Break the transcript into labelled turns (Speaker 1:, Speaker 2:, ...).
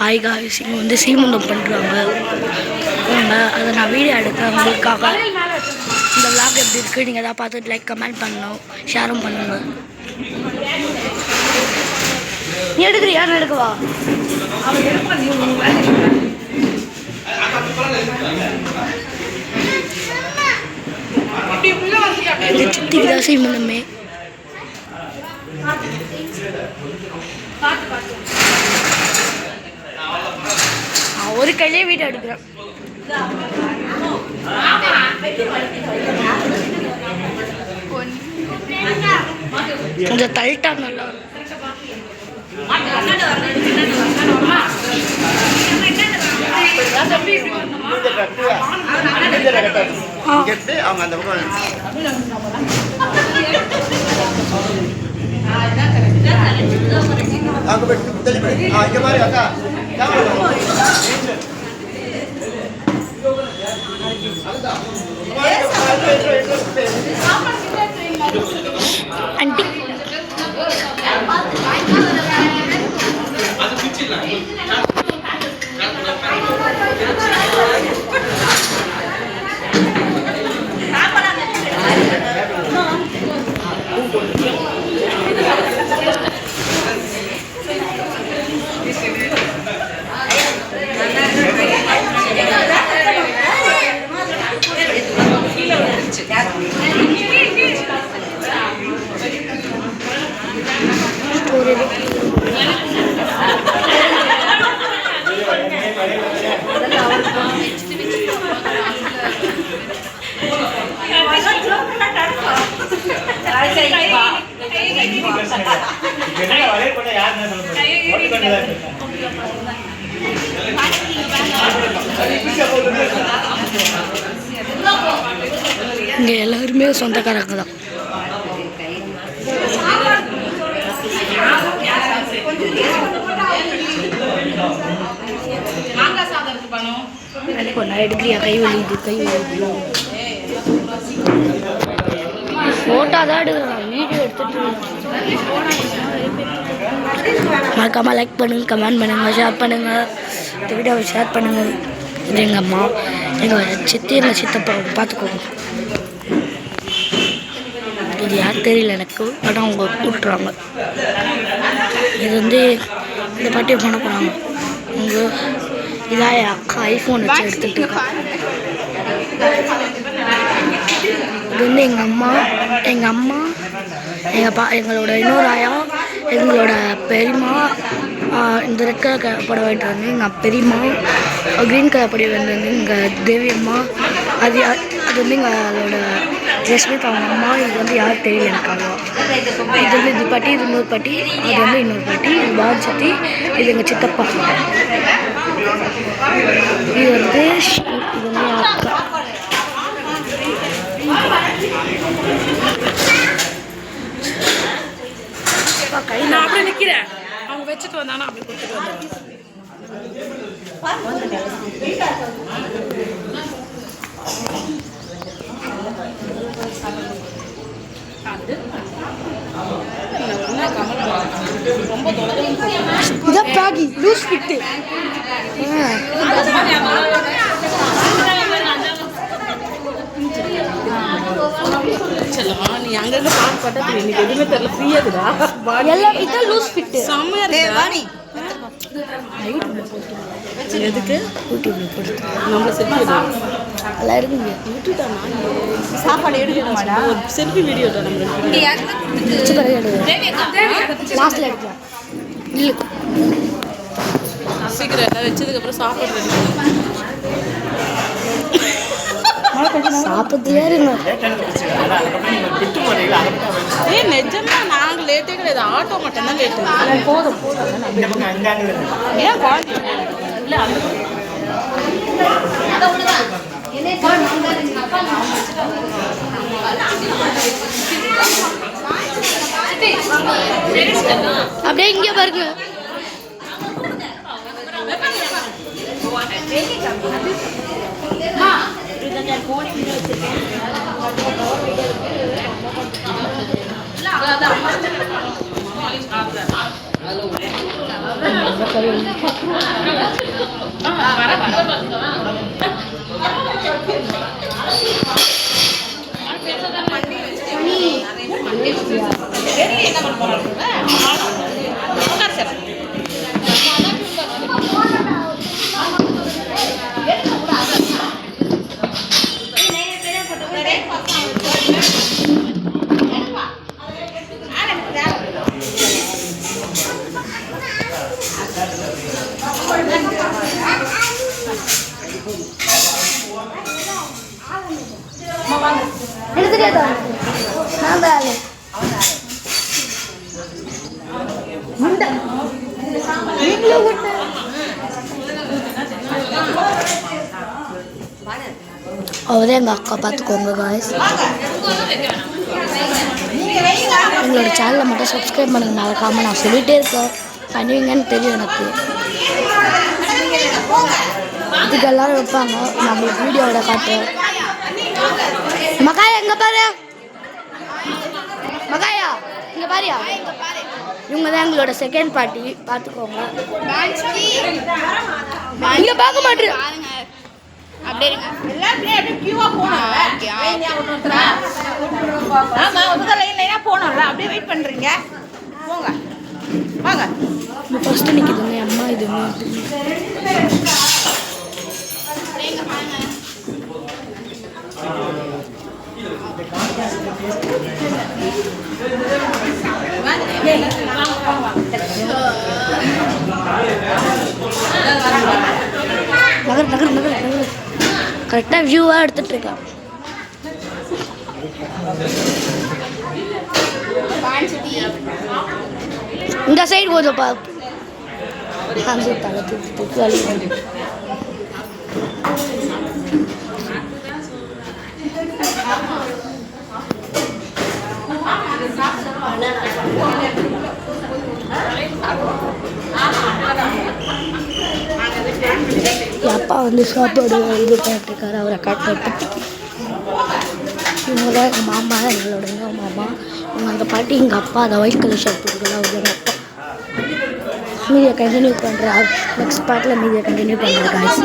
Speaker 1: Hi guys, இங்கே வந்து சீமந்தம் பண்ணுறாங்க. அதை நான் வீடியோ எடுக்கிறேன் உங்களுக்காக. இந்த விளாக் எப்படி இருக்குது நீங்கள் எதாவது பார்த்துட்டு லைக் கமெண்ட் பண்ணணும், ஷேரும் பண்ணுங்க. நீ எடுக்கிறியா? நான் எடுக்கவா? எங்கள் சித்திக்கு தான் சீமந்தமே. ஒரு கையிலே வீடியோ எடுக்கிறேன். கொஞ்சம் தள்ளிட்டா நல்லா ஆண்டி இங்கே எல்லாருமே சொந்தக்காரங்க தான். நான் எடுக்கிறியா? கை வலிக்குது, கை வலிக்குது. ஃபோட்டோ தான் எடுக்கிறேன், வீடியோ எடுத்துட்டு. மறக்காமல் லைக் பண்ணுங்கள், கமெண்ட் பண்ணுங்கள், ஷேர் பண்ணுங்கள், இந்த வீடியோவை ஷேர் பண்ணுங்கள். இது எங்கள் அம்மா, எங்கள் சித்தி, எங்கள் சித்தப்பா பார்த்துக்கோங்க. இது யார் தெரியல எனக்கு, ஆனால் அவங்க கூப்பிட்றாங்க. இது வந்து இந்த பாட்டியை பண்ண போகிறாங்க. உங்கள் இதான் என் அக்கா ஐஃபோன் வச்சு எடுத்துகிட்டு இருக்கா. இது வந்து எங்கள் அம்மா, எங்களோட இன்னொரு ஆயா, எங்களோட பெரியம்மா. இந்த ரெட் கலர் புடவை வாங்கிட்டு வந்து எங்கள் பெரியம்மா, க்ரீன் கலர் புடவை வந்து எங்கள் தேவியம்மா. அது வந்து எங்களோட ஜஸ்மித் அவங்க அம்மா. இது வந்து யார் தெரியல எனக்கு அவ்வளோ. இது வந்து இது பாட்டி, இது இன்னொரு பாட்டி, அது வந்து இன்னொரு பாட்டி, இது பான் சத்தி, இது எங்கள் சித்தப்பா. இது வந்து அக்கா.
Speaker 2: நான் அப்படி நிற்கிறேன், அவங்க வச்சுட்டு வந்தானா அப்படி கொடுத்துட்டு வந்தேன்.
Speaker 1: இதான் பேகி லூஸ் ஃபிட்டு.
Speaker 2: நீ அங்கங்க பாட்டு பட்டது இன்னைக்கு எதுவுமே தெரியல, ஃப்ரீயா இருக்குதா?
Speaker 1: எல்லாம் இதான் லூஸ் ஃபிட்டு.
Speaker 2: செம்மையா இருக்கு. எதுக்கு
Speaker 1: யூடியூப்ல போட்டு
Speaker 2: நம்மள செல்ஃபி
Speaker 1: நல்லா இருக்குங்க.
Speaker 2: யூடியூப் தான் சாப்பாடு எடுக்கணுமாடா? ஒரு செல்ஃபி வீடியோ தான் நம்ம
Speaker 1: லாஸ்ட்ல எடுக்கலாம். இல்லை
Speaker 2: சீக்கிரம் எல்லாம் வச்சதுக்கப்புறம் சாப்பாடு ரெடி
Speaker 1: சாப்பிட்டுலே இருங்க.
Speaker 2: நிஜமா நாங்கள் லேட்டே கிடையாது, ஆட்டோ மட்டும் தான் லேட்டு. போதும் ஏன் குழந்தை இல்லை
Speaker 1: அப்படியே இங்கே பாருங்க. சரி
Speaker 2: என்ன பண்ண போறாங்க
Speaker 1: அவரே எங்கள் அக்கா பார்த்துக்கோங்க காய்ஸ். எங்களோட சேனலை மட்டும் சப்ஸ்கிரைப் பண்ணுங்க மறக்காமல். நான் சொல்லிகிட்டே இருக்கேன், பண்ணுவீங்கன்னு தெரியும் எனக்கு. இதுக்கு எல்லோரும் வைப்பாங்க. நான் உங்களுக்கு வீடியோவோட காட்டுறேன். மகாயா எங்கே பாரு, மகாயா இங்கே பாரியா. இவங்க தான் எங்களோட செகண்ட் பார்ட்டி, பார்த்துக்கோங்க. இங்கே பார்க்க மாட்டேன்.
Speaker 2: அப்படியே போனோம்ல, அப்படியே வெயிட் பண்றீங்க. போங்க வாங்க.
Speaker 1: இந்த ஃபர்ஸ்ட் நிற்கிதுங்க அம்மா. இது நகர் நகர் நகர் நகர் கரெக்டாக வியூவாக எடுத்துகிட்டு இருக்கேன். இந்த சைடு போதும் பா. அந்த தலை தூக்கி வலி. அப்பா வந்து சாப்பாடு இது பண்ணிட்டுருக்காரு. அவரை கட் பண்ணிட்டு இவங்க தான் எங்கள் மாமா, எங்களோட எங்கள் மாமா. இவங்க அந்த பாட்டி எங்கள் அப்பா. அதை ஒயிட் கலர் ஷர்ட் போட்டுக்கலாம். அவர் எங்கள் அப்பா. மீதியை கண்டினியூ பண்ணுறேன். நெக்ஸ்ட் பார்ட்டில் மீதியை கண்டினியூ பண்ணுறேன் காய்ஸ்.